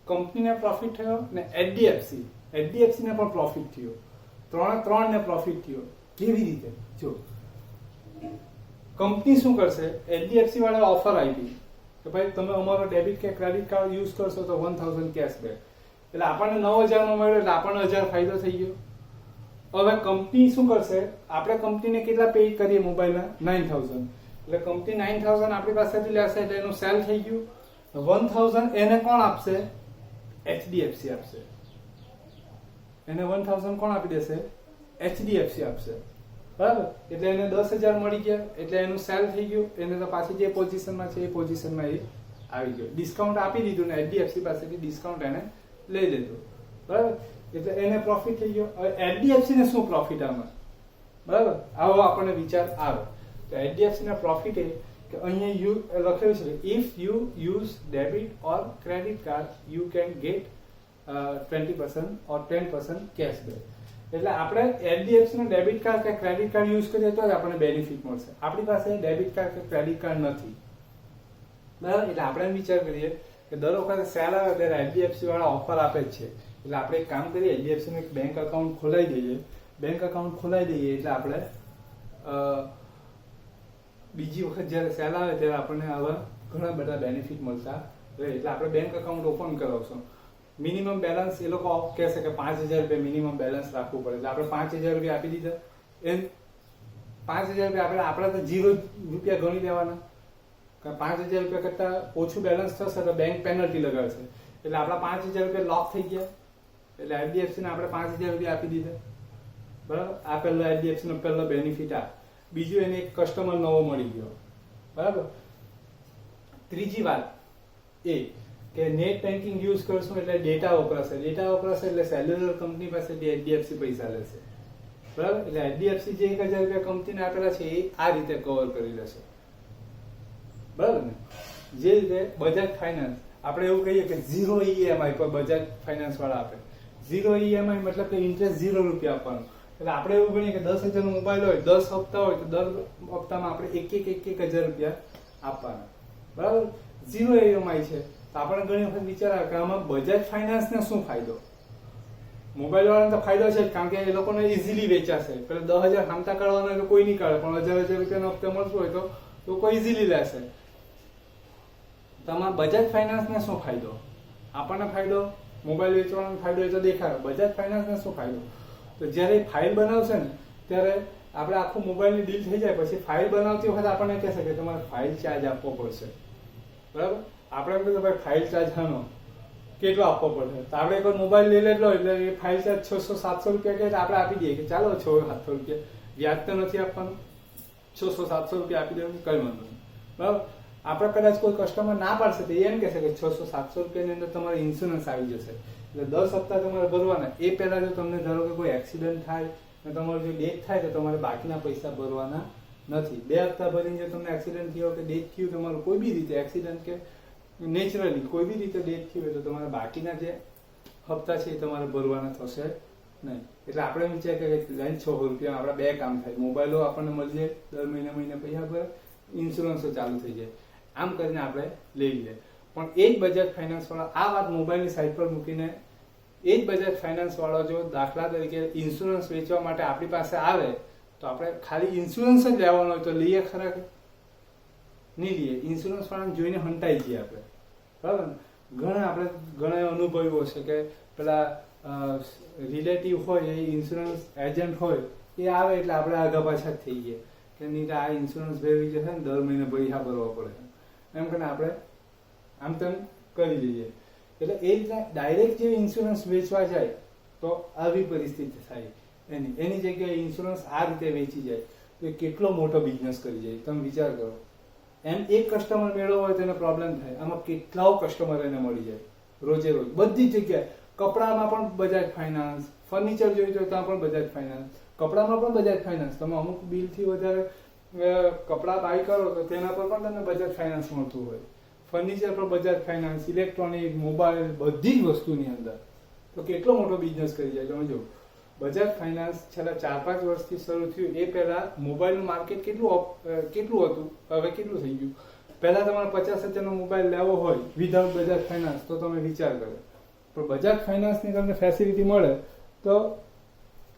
કંપનીને પ્રોફિટ થયો ને HDFC ને પણ પ્રોફિટ થયો, ત્રણને પ્રોફિટ થયો. કેવી રીતે? જો કંપની શું કરશે, HDFC વાળા ઓફર આપી કે ભાઈ તમે અમારો ડેબિટ કે ક્રેડિટ કાર્ડ યુઝ કરશો તો 1,000 કેશબેક, એટલે આપણને 9,000 માં મળ્યો, એટલે આપણને 1,000 ફાયદો થઈ ગયો. હવે કંપની શું કરશે, આપણે કંપનીને કેટલા પે કરીએ મોબાઈલના? 9,000, એટલે કંપની 9,000 આપણી પાસેથી લેશે, એટલે એનું સેલ થઈ ગયું. 1,000 એને કોણ આપશે? HDFC આપશે. એને 1,000 કોણ આપી દેશે? HDFC આપશે, બરાબર. એટલે એને 10,000 મળી ગયા, એટલે એનું સેલ થઈ ગયું. એને તો પાછી જે પોઝિશનમાં છે એ પોઝિશનમાં એ આવી ગયો. ડિસ્કાઉન્ટ આપી દીધું ને HDFC પાસેથી ડિસ્કાઉન્ટ એને લઈ લીધું, બરાબર. એટલે એને પ્રોફિટ થઈ ગયો. હવે HDFC ને શું પ્રોફિટ આમાં? બરાબર, આવો આપણને વિચાર આવે. તો HDFC ના પ્રોફિટ એ કે અહીંયા લખેલું છે if you use debit or credit card you can get 20% or 10% cashback. એટલે આપણે HDFC નો ડેબિટ કાર્ડ કે ક્રેડિટ કાર્ડ યુઝ કરીએ તો જ આપણને બેનિફિટ મળશે. આપણી પાસે ડેબિટ કાર્ડ કે ક્રેડિટ કાર્ડ નથી, બરાબર. એટલે આપણે વિચાર કરીએ કે દર વખતે સેલ આવે ત્યારે HDFC વાળા ઓફર આપે જ છે, એટલે આપણે એક કામ કરીએ, HDFC નું એક બેંક એકાઉન્ટ ખોલાવી દઈએ. બેંક એકાઉન્ટ ખોલાવી દઈએ એટલે આપણે બીજી વખત જ્યારે સેલ આવે ત્યારે આપણને આવા ઘણા બધા બેનિફિટ મળતા રહે. એટલે આપણે બેંક એકાઉન્ટ ઓપન કરાવશું. મિનિમમ બેલેન્સ એ લોકો કહેશે કે 5,000 રૂપિયા મિનિમમ બેલેન્સ રાખવું પડે, એટલે આપણે 5,000 રૂપિયા આપી દીધા. એમ 5,000 રૂપિયા આપણે તો 0 રૂપિયા ગણી દેવાના, 5,000 રૂપિયા કરતા ઓછું બેલેન્સ થશે તો બેંક પેનલ્ટી લગાડશે. એટલે આપણા 5,000 રૂપિયા લોક થઈ ગયા, એટલે HDFC ને આપણે 5,000 રૂપિયા આપી દીધા, બરાબર. આ પહેલો HDFC નો પહેલો બેનિફિટ આ. બીજું એને એક કસ્ટમર નવો મળી ગયો, બરાબર. ત્રીજી વાત એ કે નેટ બેન્કિંગ યુઝ કરશું એટલે ડેટા વપરાશે. ડેટા વપરાશે એટલે સેલ્યુલર કંપની પાસેથી HDFC પૈસા લેશે, બરાબર. એટલે HDFC જે 1,000 રૂપિયા કંપનીને આપેલા છે એ આ રીતે કવર કરી લેશે, બરાબર ને. જે રીતે બજાજ ફાઇનાન્સ, આપણે એવું કહીએ કે 0 EMI પર બજાજ ફાઇનાન્સ વાળા આપે. 0 EMI મતલબ કે ઇન્ટરેસ્ટ 0 રૂપિયા આપવાનું. એટલે આપણે એવું ગણીએ કે 10,000 નો મોબાઈલ હોય, 10 હપ્તા હોય તો દર હપ્તામાં આપણે 1,000 રૂપિયા આપવાના, બરાબર. 0 EMI છે તો આપણે ઘણી વખત વિચાર આવે કે આમાં બજાજ ફાઇનાન્સ ને શું ફાયદો? મોબાઈલ વાળાને તો ફાયદો છે જ, કારણ કે એ લોકોને ઇઝીલી વેચાશે. પેલા 10,000 હામતા કાઢવાના એટલે કોઈ નહીં કાઢે, પણ 1,000 રૂપિયાનો હપ્તે મળતું હોય તો લોકો ઇઝીલી લેશે. તમારા બજાજ ફાઇનાન્સને શું ફાયદો? આપણને ફાયદો, મોબાઈલ વેચવાનો ફાયદો એ તો દેખાય. બજાજ ફાઇનાન્સને શું ફાયદો? તો જ્યારે ફાઇલ બનાવશે ને ત્યારે આપણે આખું મોબાઈલની ડીલ થઈ જાય પછી ફાઇલ બનાવતી વખતે આપણને કહેશે કે તમારે ફાઇલ ચાર્જ આપવો પડશે, બરાબર? આપણે એમ કહીએ ભાઈ ફાઇલ ચાર્જ હાનો કેટલો આપવો પડશે, તો આપણે એક મોબાઈલ લઈ લેલો એટલે એ ફાઇલ ચાર્જ 600-700 રૂપિયા કહે આપણે આપી દઈએ કે ચાલો 600-700 રૂપિયા, વ્યાજ તો નથી આપવાનું, 600-700 રૂપિયા આપી દેવાનું, કઈ વાંધો નહીં, બરાબર? આપણે કદાચ કોઈ કસ્ટમર ના પાડશે તો એમ કહેશે કે 600-700 રૂપિયાની અંદર તમારે ઇન્સ્યોરન્સ આવી જશે, એટલે 10 હપ્તા તમારે ભરવાના. એ પહેલા જો તમને ધારો કે કોઈ એક્સિડન્ટ થાય અને તમારું જો ડેથ થાય તો તમારે બાકીના પૈસા ભરવાના નથી. 2 હપ્તા ભરીને જો તમને એક્સિડન્ટ થયો કે ડેથ થયું, તમારું કોઈ બી રીતે એક્સિડન્ટ કે નેચરલી કોઈ બી રીતે ડેથ થયું હોય તો તમારે બાકીના જે હપ્તા છે એ તમારે ભરવાના થશે નહીં. એટલે આપણે વિચાર કરીએ કે 600 રૂપિયા આપણા 2 કામ થાય, મોબાઈલો આપણને મળી જાય, દર મહિને પૈસા ભરે, ઇન્સ્યોરન્સો ચાલુ થઈ જાય. આમ કરીને આપણે લઈ લઈએ. પણ એ જ બજાજ ફાઇનાન્સ વાળા આ વાત મોબાઈલની સાઈડ પર મૂકીને એ જ બજાજ ફાઇનાન્સ વાળો જો દાખલા તરીકે ઇન્સ્યોરન્સ વેચવા માટે આપણી પાસે આવે તો આપણે ખાલી ઇન્સ્યોરન્સ જ લેવાનો હોય તો લઈએ ખરા કે નહીં લઈએ? ઇન્સ્યોરન્સ વાળાને જોઈને હંટાઈ જઈએ આપણે, બરાબર? ઘણા અનુભવ્યો છે કે પેલા રિલેટિવ હોય એ ઇન્સ્યોરન્સ એજન્ટ હોય એ આવે એટલે આપણે આગા પાછા જ થઈ ગઈએ કે નહીં આ ઇન્સ્યોરન્સ ભરવી જશે ને દર મહિને પૈસા ભરવા પડે, એમ કરીને આપણે આમ તેમ કરી દઈએ. એટલે એ રીતના ડાયરેક્ટ જે ઇન્સ્યોરન્સ વેચવા જાય તો આવી પરિસ્થિતિ થાય. એની જગ્યાએ ઇન્સ્યોરન્સ આ રીતે વેચી જાય તો એ કેટલો મોટો બિઝનેસ કરી જાય, તમે વિચાર કરો. એમ એક કસ્ટમર મેળવવો હોય તો એને પ્રોબ્લેમ થાય, આમાં કેટલાઓ કસ્ટમર એને મળી જાય રોજે રોજ બધી જગ્યાએ. કપડામાં પણ બજાજ ફાઇનાન્સ, ફર્નિચર જોઈતું હોય ત્યાં પણ બજાજ ફાઇનાન્સ, કપડામાં પણ બજાજ ફાઇનાન્સ. તમે અમુક બિલથી વધારે કપડા બાય કરો તો તેના પર પણ તમને બજાજ ફાઇનાન્સ મળતું હોય, ફર્નિચર પર બજાજ ફાઇનાન્સ, ઇલેક્ટ્રોનિક, મોબાઈલ, બધી જ વસ્તુની અંદર. તો કેટલો મોટો બિઝનેસ કરી જાય તમે જો. બજાજ ફાઇનાન્સ છેલ્લા 4-5 વર્ષથી શરૂ થયું. એ પહેલા મોબાઈલનું માર્કેટ કેટલું હતું, હવે કેટલું થઈ ગયું. પહેલા તમારે 50,000 નો મોબાઈલ લેવો હોય વિધાઉટ બજાજ ફાઇનાન્સ તો તમે વિચાર કરો, પણ બજાજ ફાઇનાન્સની તમને ફેસિલિટી મળે તો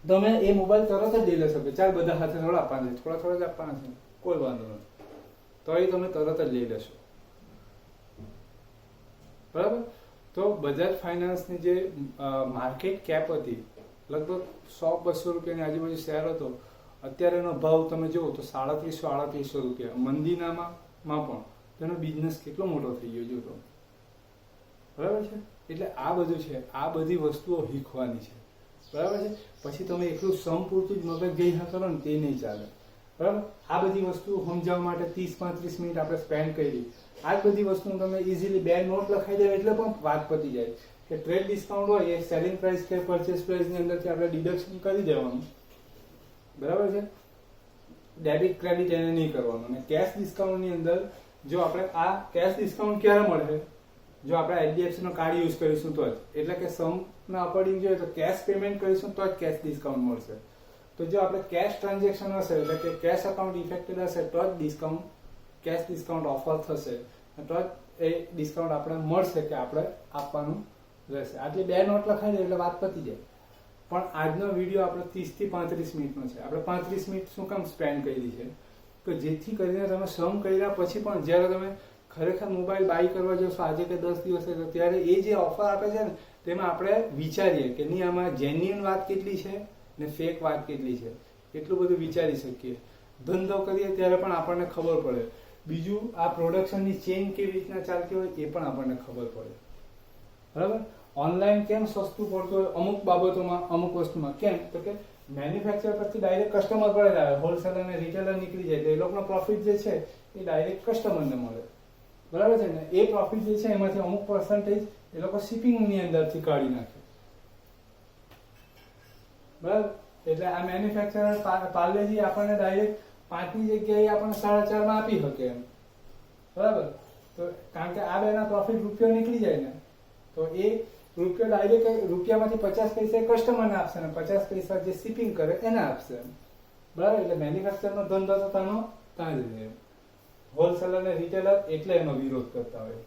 તમે એ મોબાઈલ તરત જ લઈ લેશો કે ચાલ બધા હાથે થોડા આપવાના છે, થોડા જ આપવાના છે, કોઈ વાંધો નથી, તો એ તમે તરત જ લઈ લેશો, બરાબર? તો બજાજ ફાઇનાન્સની જે માર્કેટ કેપ હતી લગભગ 100-200 રૂપિયાની આજુબાજુ શેર હતો. અત્યારે એનો ભાવ તમે જુઓ તો 3700-3800 રૂપિયા. મંદીનામાં પણ તેનો બિઝનેસ કેટલો મોટો થઈ ગયો જો તો, બરાબર છે? એટલે આ બધું છે, આ બધી વસ્તુઓ શીખવાની છે, બરાબર છે? પછી તમે એટલું સમ પૂરતું જ મગજ ગઈ કરો ને તે નહીં ચાલે, બરાબર? આ બધી વસ્તુ સમજાવવા માટે 30-35 મિનિટ આપણે સ્પેન્ડ કરી. આ જ બધી વસ્તુ તમે ઇઝીલી 2 નોટ લખાઈ દે એટલે પણ વાત પતી જાય કે ટ્રેડ ડિસ્કાઉન્ટ હોય એ સેલિંગ પ્રાઇસ કે પરચેસ પ્રાઇસની અંદરથી આપણે ડિડક્શન કરી દેવાનું, બરાબર છે? ડેબિટ ક્રેડિટ એને નહીં કરવાનું. અને કેશ ડિસ્કાઉન્ટની અંદર જો આપણે આ કેશ ડિસ્કાઉન્ટ ક્યારે મળે? જો આપણે HDFC નો કાર્ડ યુઝ કરીશું તો જ, એટલે કે સમના અકોર્ડિંગ જોઈએ તો કેશ પેમેન્ટ કરીશું તો જ કેશ ડિસ્કાઉન્ટ મળશે. તો જો આપણે કેશ ટ્રાન્ઝેક્શન હશે એટલે કે કેશ અકાઉન્ટ ઇફેક્ટેડ હશે તો જ ડિસ્કાઉન્ટ, કેશ ડિસ્કાઉન્ટ ઓફર થશે, તો જ એ ડિસ્કાઉન્ટ આપણે મળશે કે આપણે આપવાનું રહેશે. આટલી 2 નોટ લખાઈ દે એટલે વાત પતી જાય. પણ આજનો વિડીયો આપણે 30-35 મિનિટનો છે. આપણે 35 મિનિટ શું કામ સ્પેન્ડ કરી છે કે જેથી કરીને તમે શ્રમ કર્યા પછી પણ જ્યારે તમે ખરેખર મોબાઈલ બાય કરવા જશો આજે કે 10 દિવસે ત્યારે એ જે ઓફર આપે છે ને તેમાં આપણે વિચારીએ કે નહીં આમાં જેન્યુઇન વાત કેટલી છે ને ફેક વાત કેટલી છે, એટલું બધું વિચારી શકીએ. ધંધો કરીએ ત્યારે પણ આપણને ખબર પડે. બીજું આ પ્રોડક્શનની ચેઇન કેવી રીતના ચાલતી હોય એ પણ આપણને ખબર પડે, બરાબર? ઓનલાઈન કેમ સસ્તું પડતું હોય અમુક બાબતોમાં, અમુક વસ્તુમાં કેમ તો કે મેન્યુફેક્ચર પરથી ડાયરેક્ટ કસ્ટમર પર જ આવે, હોલસેલર અને રિટેલર નીકળી જાય તો એ લોકોનો પ્રોફિટ જે છે એ ડાયરેક્ટ કસ્ટમરને મળે, બરાબર છે ને? એ પ્રોફિટ જે છે એમાંથી અમુક પર્સન્ટેજ એ લોકો શિપિંગની અંદરથી કાઢી નાખે, બરાબર? એટલે આ મેન્યુફેક્ચરર પાર્લેજી આપણને ડાયરેક્ટ 5ની જગ્યાએ આપણને 4.5 માં આપી શકે એમ, બરાબર? તો કારણ કે આ બેના પ્રોફિટ રૂપિયો નીકળી જાય ને તો એ રૂપિયો ડાયરેક્ટ રૂપિયામાંથી 50 પૈસા કસ્ટમરને આપશે ને 50 પૈસા જે શિપિંગ કરે એને આપશે, બરાબર? એટલે મેન્યુફેક્ચરનો ધંધો તો ત્યાં જ રહે. હોલસેલર અને રિટેલર એટલે એનો વિરોધ કરતા હોય.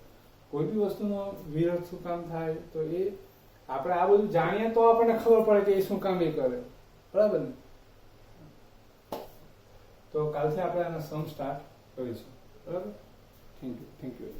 કોઈ બી વસ્તુનો વિરોધ શું કામ થાય તો એ આપણે આ બધું જાણીએ તો આપણને ખબર પડે કે એ શું કામ એ કરે, બરાબર ને? તો કાલથી આપણે આના સમ સ્ટાર્ટ કરીશું, બરાબર? Thank you.